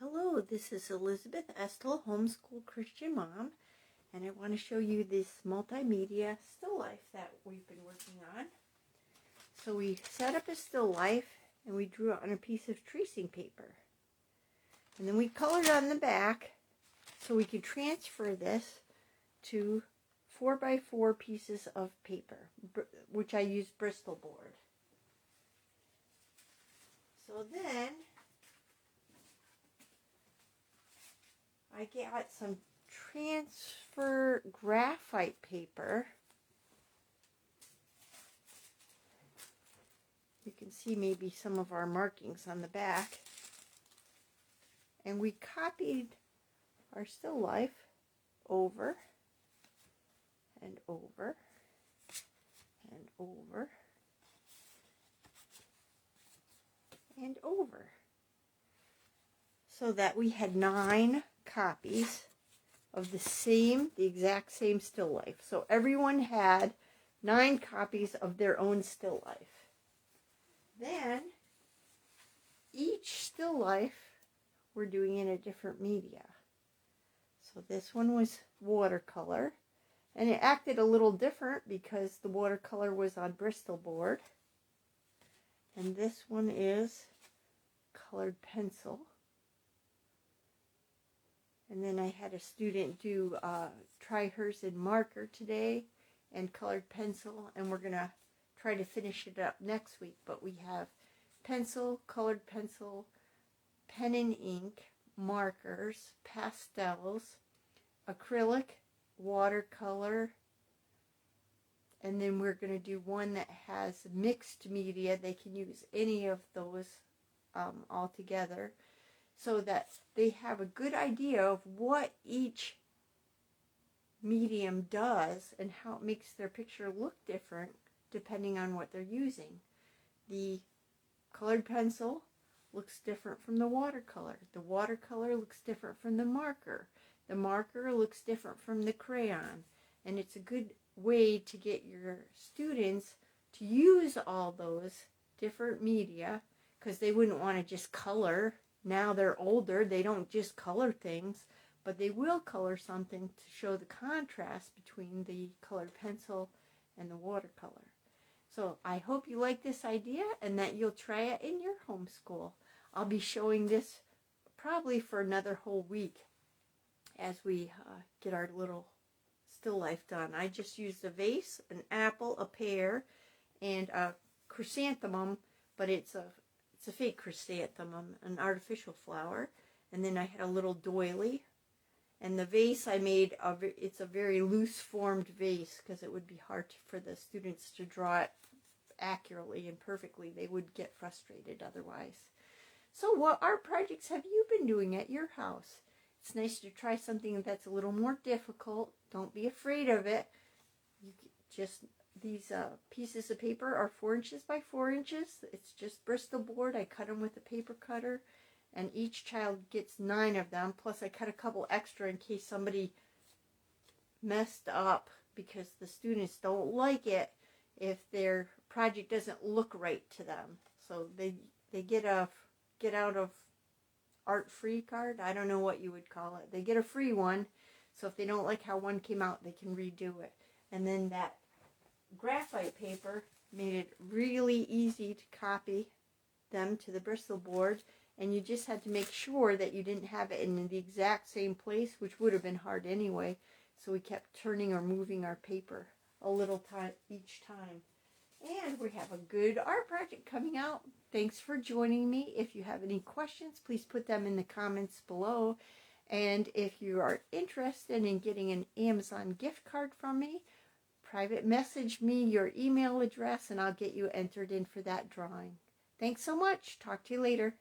Hello, this is Elizabeth Estel, homeschool Christian mom, and I want to show you this multimedia still life that we've been working on. So we set up a still life and we drew it on a piece of tracing paper. And then we colored on the back so we could transfer this to 4x4 pieces of paper, which I used Bristol board. So then I got some transfer graphite paper. You can see maybe some of our markings on the back. And we copied our still life over and over and over and over, so that we had 9 copies of the exact same still life. So everyone had 9 copies of their own still life. Then each still life we're doing in a different media. So this one was watercolor, and it acted a little different because the watercolor was on Bristol board. And this one is colored pencil. And then I had a student do try hers in marker today and colored pencil, and we're going to try to finish it up next week. But we have pencil, colored pencil, pen and ink, markers, pastels, acrylic, watercolor, and then we're going to do one that has mixed media. They can use any of those all together, so that they have a good idea of what each medium does and how it makes their picture look different depending on what they're using. The colored pencil looks different from the watercolor. The watercolor looks different from the marker. The marker looks different from the crayon. And it's a good way to get your students to use all those different media, because they wouldn't want to just color. Now they're older, they don't just color things, but they will color something to show the contrast between the colored pencil and the watercolor. So I hope you like this idea and that you'll try it in your homeschool. I'll be showing this probably for another whole week as we get our little still life done. I just used a vase, an apple, a pear, and a chrysanthemum, but it's a fake chrysanthemum, an artificial flower. And then I had a little doily. And the vase I made, it's a very loose formed vase because it would be hard for the students to draw it accurately and perfectly. They would get frustrated otherwise. So what art projects have you been doing at your house? It's nice to try something that's a little more difficult. Don't be afraid of it. These pieces of paper are 4 inches by 4 inches. It's just Bristol board. I cut them with a paper cutter, and each child gets 9 of them. Plus I cut a couple extra in case somebody messed up, because the students don't like it if their project doesn't look right to them. So they get a get out of art free card. I don't know what you would call it. They get a free one. So if they don't like how one came out, they can redo it. And then that graphite paper made it really easy to copy them to the Bristol board, and you just had to make sure that you didn't have it in the exact same place, which would have been hard anyway. So we kept turning or moving our paper a little time each time. And we have a good art project coming out. Thanks for joining me. If you have any questions, please put them in the comments below. And if you are interested in getting an Amazon gift card from me, private message me your email address and I'll get you entered in for that drawing. Thanks so much. Talk to you later.